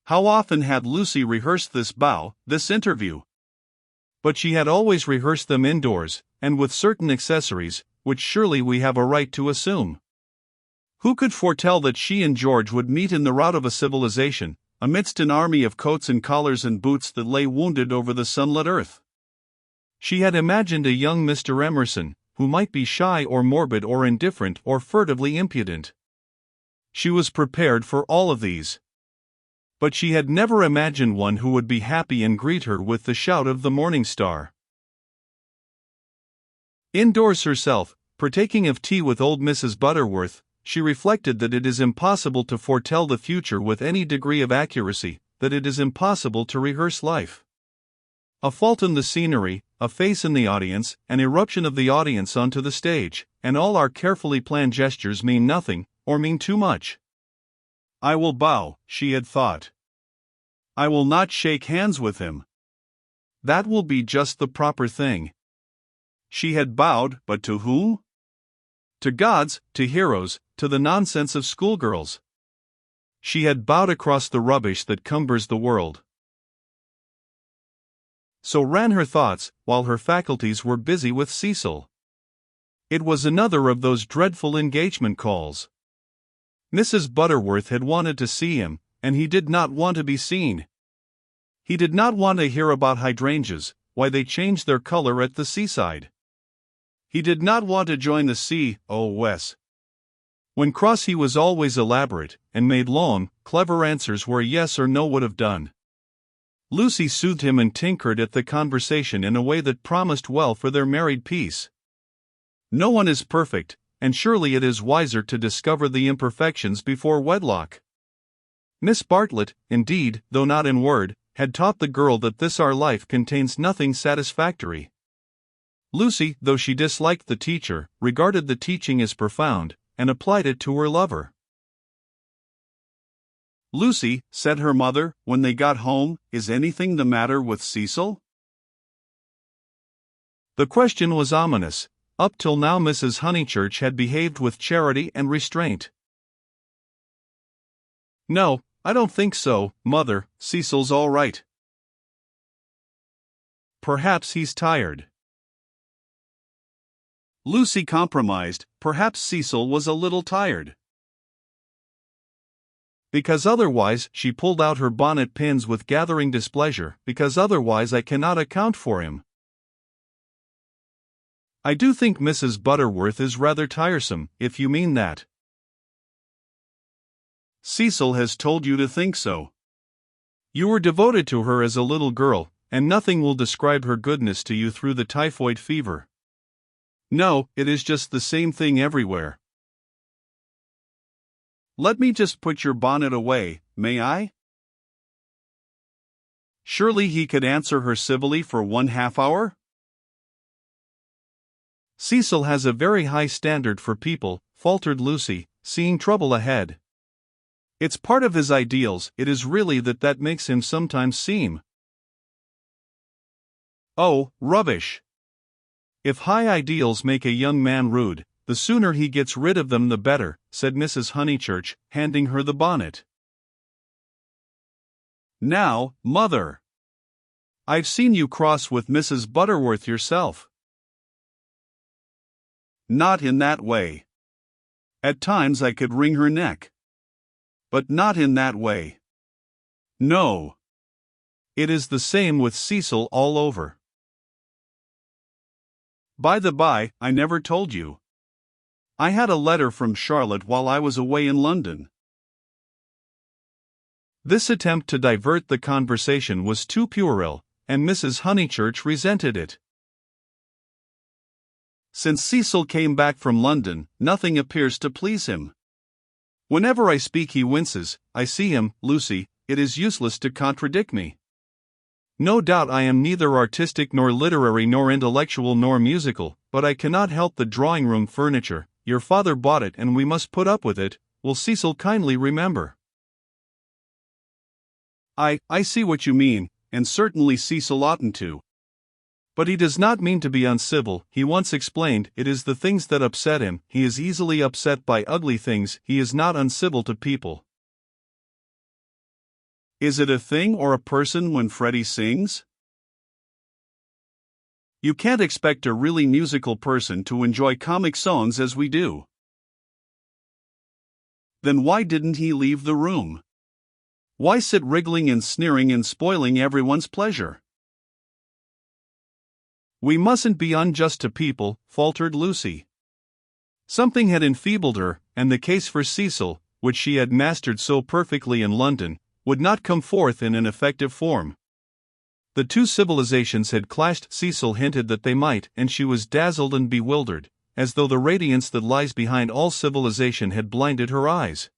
How often had Lucy rehearsed this bow, this interview? But she had always rehearsed them indoors, and with certain accessories, which surely we have a right to assume. Who could foretell that she and George would meet in the rout of a civilization, amidst an army of coats and collars and boots that lay wounded over the sunlit earth? She had imagined a young Mr. Emerson, who might be shy or morbid or indifferent or furtively impudent. She was prepared for all of these. But she had never imagined one who would be happy and greet her with the shout of the morning star. Indoors herself, partaking of tea with old Mrs. Butterworth, she reflected that it is impossible to foretell the future with any degree of accuracy, that it is impossible to rehearse life. A fault in the scenery, a face in the audience, an eruption of the audience onto the stage, and all our carefully planned gestures mean nothing, or mean too much. I will bow, she had thought. I will not shake hands with him. That will be just the proper thing. She had bowed, but to whom? To gods, to heroes, to the nonsense of schoolgirls. She had bowed across the rubbish that cumbers the world. So ran her thoughts, while her faculties were busy with Cecil. It was another of those dreadful engagement calls. Mrs. Butterworth had wanted to see him, and he did not want to be seen. He did not want to hear about hydrangeas, why they changed their color at the seaside. He did not want to join the C.O.S. When cross he was always elaborate, and made long, clever answers where yes or no would have done. Lucy soothed him and tinkered at the conversation in a way that promised well for their married peace. No one is perfect, and surely it is wiser to discover the imperfections before wedlock. Miss Bartlett, indeed, though not in word, had taught the girl that this our life contains nothing satisfactory. Lucy, though she disliked the teacher, regarded the teaching as profound, and applied it to her lover. Lucy, said her mother, when they got home, is anything the matter with Cecil? The question was ominous. Up till now Mrs. Honeychurch had behaved with charity and restraint. No, I don't think so, Mother, Cecil's all right. Perhaps he's tired. Lucy compromised, perhaps Cecil was a little tired. Because otherwise, she pulled out her bonnet pins with gathering displeasure, because otherwise I cannot account for him. I do think Mrs. Butterworth is rather tiresome, if you mean that. Cecil has told you to think so. You were devoted to her as a little girl, and nothing will describe her goodness to you through the typhoid fever. No, it is just the same thing everywhere. Let me just put your bonnet away, may I? Surely he could answer her civilly for 1/2 hour? Cecil has a very high standard for people, faltered Lucy, seeing trouble ahead. It's part of his ideals, it is really that makes him sometimes seem. Oh, rubbish! If high ideals make a young man rude, the sooner he gets rid of them the better, said Mrs. Honeychurch, handing her the bonnet. Now, Mother! I've seen you cross with Mrs. Butterworth yourself. Not in that way. At times I could wring her neck. But not in that way. No. It is the same with Cecil all over. By the by, I never told you. I had a letter from Charlotte while I was away in London. This attempt to divert the conversation was too puerile, and Mrs. Honeychurch resented it. Since Cecil came back from London, nothing appears to please him. Whenever I speak he winces. I see him, Lucy, it is useless to contradict me. No doubt I am neither artistic nor literary nor intellectual nor musical, but I cannot help the drawing-room furniture. Your father bought it and we must put up with it, will Cecil kindly remember. I see what you mean, and certainly Cecil oughtn't to. But he does not mean to be uncivil, he once explained, it is the things that upset him, he is easily upset by ugly things, he is not uncivil to people. Is it a thing or a person when Freddie sings? You can't expect a really musical person to enjoy comic songs as we do. Then why didn't he leave the room? Why sit wriggling and sneering and spoiling everyone's pleasure? We mustn't be unjust to people, faltered Lucy. Something had enfeebled her, and the case for Cecil, which she had mastered so perfectly in London, would not come forth in an effective form. The two civilizations had clashed. Cecil hinted that they might, and she was dazzled and bewildered, as though the radiance that lies behind all civilization had blinded her eyes.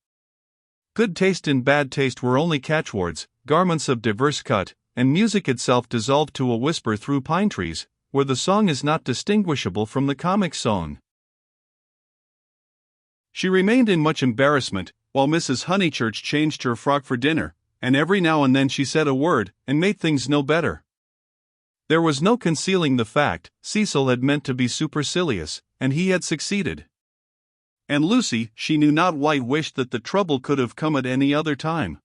Good taste and bad taste were only catchwords, garments of diverse cut, and music itself dissolved to a whisper through pine trees, where the song is not distinguishable from the comic song. She remained in much embarrassment, while Mrs. Honeychurch changed her frock for dinner, and every now and then she said a word, and made things no better. There was no concealing the fact, Cecil had meant to be supercilious, and he had succeeded. And Lucy, she knew not why, wished that the trouble could have come at any other time.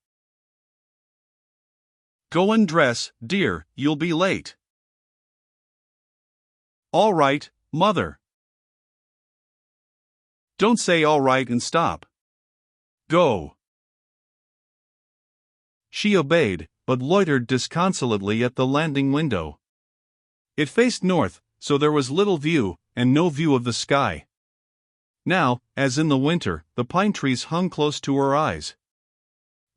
Go and dress, dear, you'll be late. All right, Mother. Don't say all right and stop. Go. She obeyed, but loitered disconsolately at the landing window. It faced north, so there was little view, and no view of the sky. Now, as in the winter, the pine trees hung close to her eyes.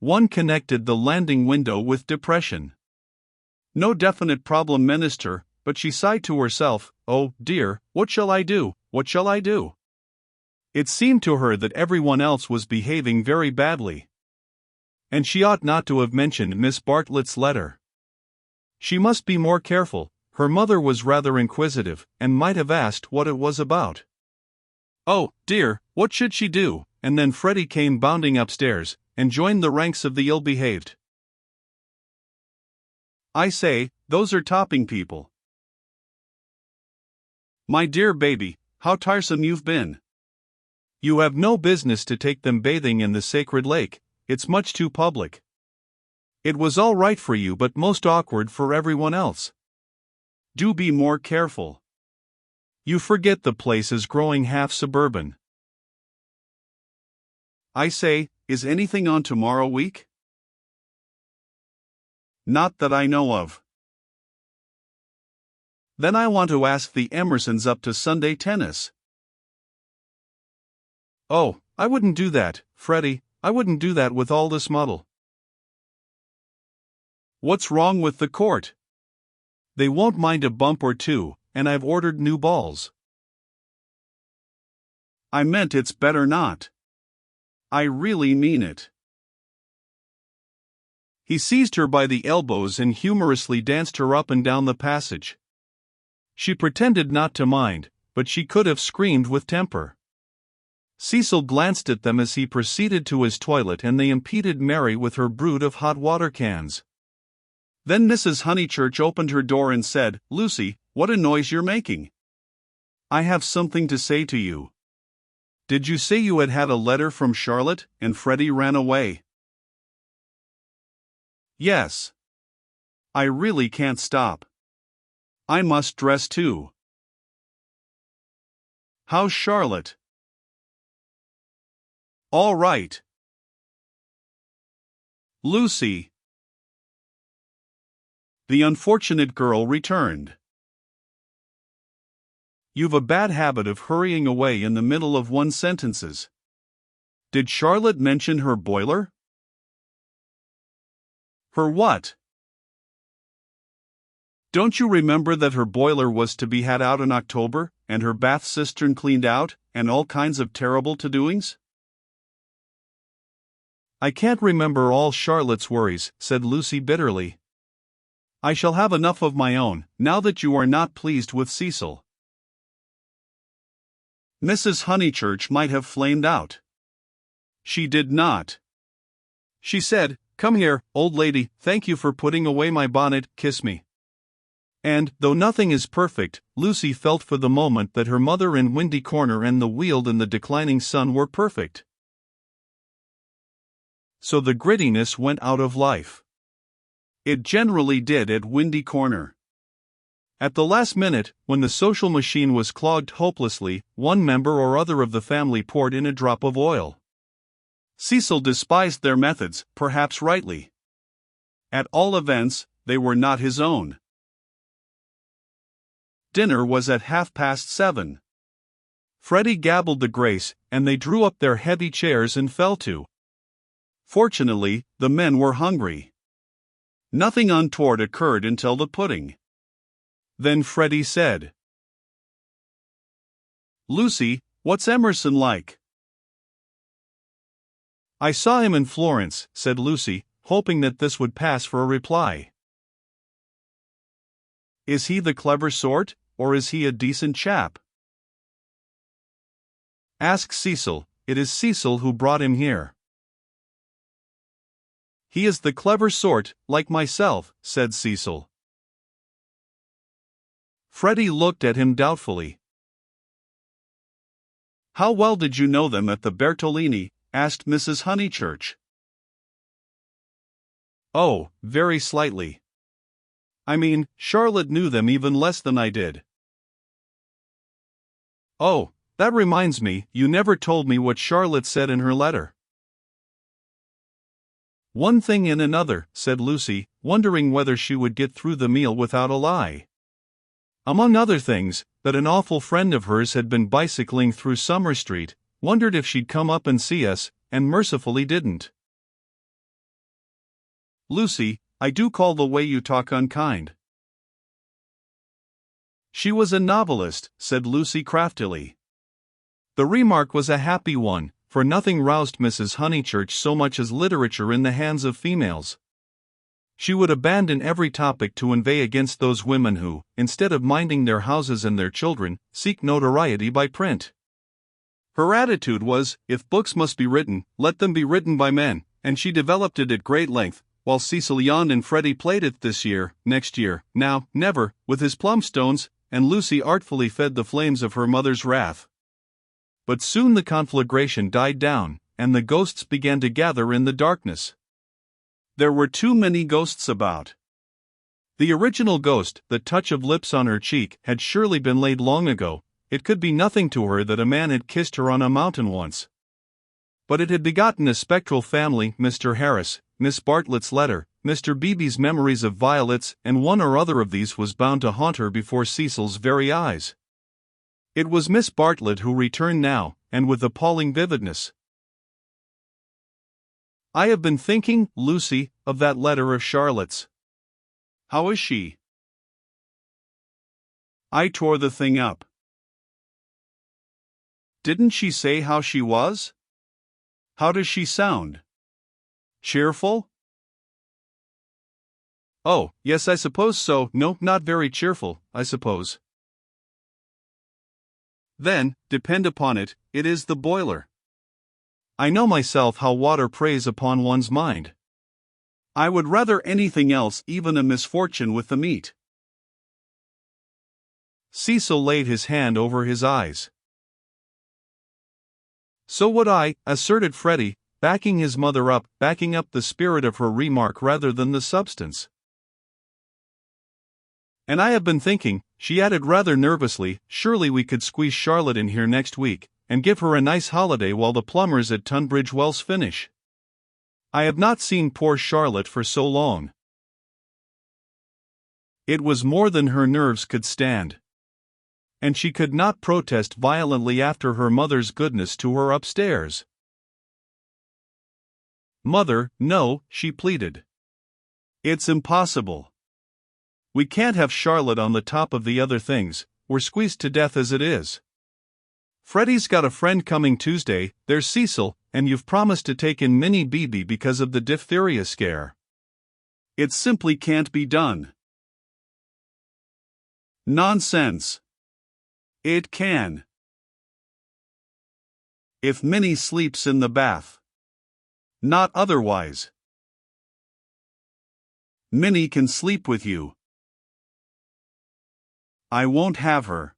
One connected the landing window with depression. No definite problem menaced her, but she sighed to herself, "Oh, dear, what shall I do, what shall I do?" It seemed to her that everyone else was behaving very badly. And she ought not to have mentioned Miss Bartlett's letter. She must be more careful. Her mother was rather inquisitive, and might have asked what it was about. Oh, dear, what should she do? And then Freddie came bounding upstairs, and joined the ranks of the ill-behaved. I say, those are topping people. My dear baby, how tiresome you've been. You have no business to take them bathing in the sacred lake, it's much too public. It was all right for you but most awkward for everyone else. Do be more careful. You forget the place is growing half suburban. I say, is anything on tomorrow week? Not that I know of. Then I want to ask the Emersons up to Sunday tennis. Oh, I wouldn't do that, Freddie, I wouldn't do that with all this muddle. What's wrong with the court? They won't mind a bump or two, and I've ordered new balls. I meant it's better not. I really mean it. He seized her by the elbows and humorously danced her up and down the passage. She pretended not to mind, but she could have screamed with temper. Cecil glanced at them as he proceeded to his toilet, and they impeded Mary with her brood of hot water cans. Then Mrs. Honeychurch opened her door and said, "Lucy, what a noise you're making. I have something to say to you. Did you say you had had a letter from Charlotte, and Freddie ran away?" Yes. I really can't stop. I must dress too. How's Charlotte? All right. Lucy. The unfortunate girl returned. You've a bad habit of hurrying away in the middle of one's sentences. Did Charlotte mention her boiler? Her what? Don't you remember that her boiler was to be had out in October, and her bath cistern cleaned out, and all kinds of terrible to-doings? I can't remember all Charlotte's worries, said Lucy bitterly. I shall have enough of my own, now that you are not pleased with Cecil. Mrs. Honeychurch might have flamed out. She did not. She said, "Come here, old lady, thank you for putting away my bonnet, kiss me." And, though nothing is perfect, Lucy felt for the moment that her mother in Windy Corner and the Weald in the declining sun were perfect. So the grittiness went out of life. It generally did at Windy Corner. At the last minute, when the social machine was clogged hopelessly, one member or other of the family poured in a drop of oil. Cecil despised their methods, perhaps rightly. At all events, they were not his own. Dinner was at 7:30. Freddie gabbled the grace, and they drew up their heavy chairs and fell to. Fortunately, the men were hungry. Nothing untoward occurred until the pudding. Then Freddie said, "Lucy, what's Emerson like?" "I saw him in Florence," said Lucy, hoping that this would pass for a reply. "Is he the clever sort, or is he a decent chap?" "Ask Cecil. It is Cecil who brought him here." "He is the clever sort, like myself," said Cecil. Freddie looked at him doubtfully. "How well did you know them at the Bertolini?" asked Mrs. Honeychurch. "Oh, very slightly. I mean, Charlotte knew them even less than I did." "Oh, that reminds me, you never told me what Charlotte said in her letter." "One thing in another," said Lucy, wondering whether she would get through the meal without a lie. Among other things, that an awful friend of hers had been bicycling through Summer Street, wondered if she'd come up and see us, and mercifully didn't. "Lucy, I do call the way you talk unkind." "She was a novelist," said Lucy craftily. The remark was a happy one, for nothing roused Mrs. Honeychurch so much as literature in the hands of females. She would abandon every topic to inveigh against those women who, instead of minding their houses and their children, seek notoriety by print. Her attitude was, if books must be written, let them be written by men, and she developed it at great length, while Cecil yawned and Freddie played it this year, next year, now, never, with his plumstones, and Lucy artfully fed the flames of her mother's wrath. But soon the conflagration died down, and the ghosts began to gather in the darkness. There were too many ghosts about. The original ghost, the touch of lips on her cheek, had surely been laid long ago. It could be nothing to her that a man had kissed her on a mountain once. But it had begotten a spectral family, Mr. Harris, Miss Bartlett's letter, Mr. Beebe's memories of violets, and one or other of these was bound to haunt her before Cecil's very eyes. It was Miss Bartlett who returned now, and with appalling vividness. "I have been thinking, Lucy, of that letter of Charlotte's. How is she?" "I tore the thing up." "Didn't she say how she was? How does she sound? Cheerful?" "Oh, yes, I suppose so. No, not very cheerful, I suppose." "Then, depend upon it, it is the boiler. I know myself how water preys upon one's mind. I would rather anything else, even a misfortune with the meat." Cecil laid his hand over his eyes. "So would I," asserted Freddie, backing his mother up, backing up the spirit of her remark rather than the substance. "And I have been thinking," she added rather nervously, "surely we could squeeze Charlotte in here next week, and give her a nice holiday while the plumbers at Tunbridge Wells finish. I have not seen poor Charlotte for so long." It was more than her nerves could stand. And she could not protest violently after her mother's goodness to her upstairs. "Mother, no," she pleaded. "It's impossible. We can't have Charlotte on the top of the other things, we're squeezed to death as it is. Freddie's got a friend coming Tuesday, there's Cecil, and you've promised to take in Minnie Beebe because of the diphtheria scare. It simply can't be done." "Nonsense. It can. If Minnie sleeps in the bath. Not otherwise. Minnie can sleep with you." "I won't have her."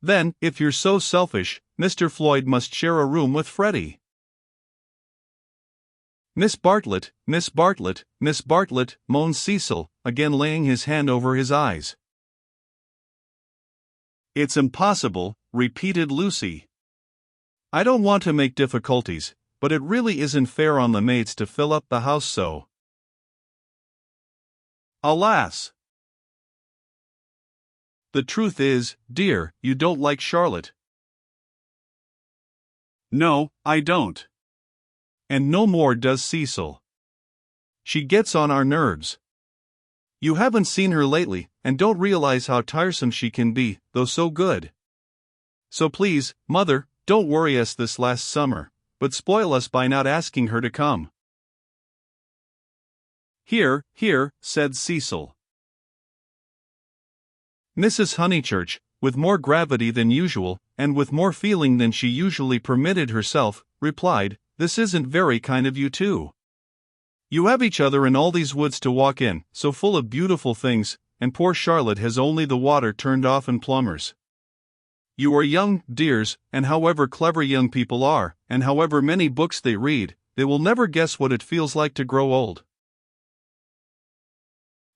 "Then, if you're so selfish, Mr. Floyd must share a room with Freddie." Miss Bartlett, Miss Bartlett, Miss Bartlett, moaned Cecil, again laying his hand over his eyes. It's impossible, repeated Lucy. I don't want to make difficulties, but it really isn't fair on the maids to fill up the house so. Alas! The truth is, dear, you don't like Charlotte. No, I don't. And no more does Cecil. She gets on our nerves. You haven't seen her lately, and don't realize how tiresome she can be, though so good. So please, Mother, don't worry us this last summer, but spoil us by not asking her to come. Here, said Cecil. Mrs. Honeychurch, with more gravity than usual, and with more feeling than she usually permitted herself, replied, "This isn't very kind of you two. You have each other and all these woods to walk in, so full of beautiful things, and poor Charlotte has only the water turned off and plumbers. You are young, dears, and however clever young people are, and however many books they read, they will never guess what it feels like to grow old."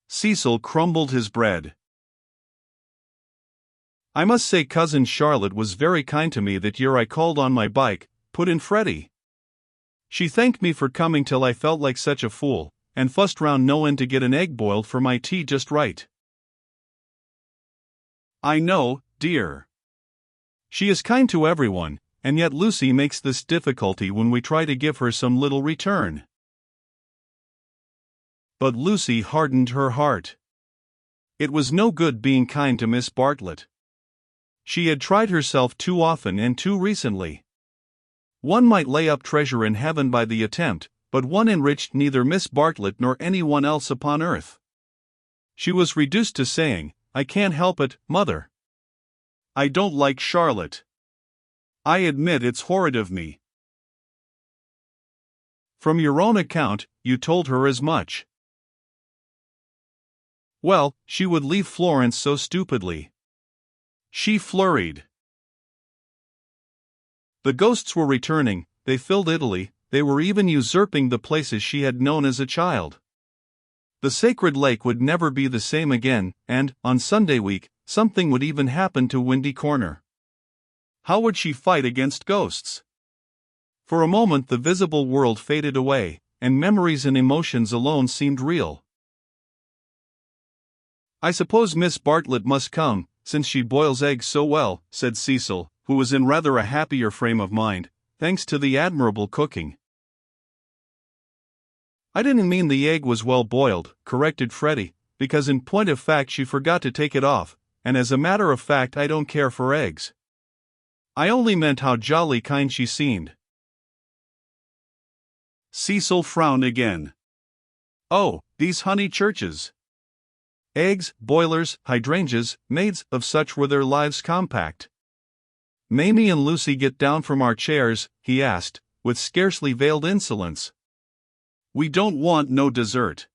Cecil crumbled his bread. "I must say Cousin Charlotte was very kind to me that year I called on my bike," put in Freddie. "She thanked me for coming till I felt like such a fool, and fussed round no end to get an egg boiled for my tea just right." "I know, dear. She is kind to everyone, and yet Lucy makes this difficulty when we try to give her some little return." But Lucy hardened her heart. It was no good being kind to Miss Bartlett. She had tried herself too often and too recently. One might lay up treasure in heaven by the attempt, but one enriched neither Miss Bartlett nor anyone else upon earth. She was reduced to saying, "I can't help it, Mother. I don't like Charlotte. I admit it's horrid of me." "From your own account, you told her as much." "Well, she would leave Florence so stupidly. She flurried. The ghosts were returning, they filled Italy, they were even usurping the places she had known as a child. The sacred lake would never be the same again, and, on Sunday week, something would even happen to Windy Corner. How would she fight against ghosts? For a moment the visible world faded away, and memories and emotions alone seemed real. "I suppose Miss Bartlett must come, since she boils eggs so well," said Cecil, who was in rather a happier frame of mind, thanks to the admirable cooking. "I didn't mean the egg was well boiled," corrected Freddie, "because in point of fact she forgot to take it off, and as a matter of fact I don't care for eggs. I only meant how jolly kind she seemed." Cecil frowned again. "Oh, these Honeychurches. Eggs, boilers, hydrangeas, maids, of such were their lives compact. Mamie and Lucy get down from our chairs?" he asked, with scarcely veiled insolence. "We don't want no dessert."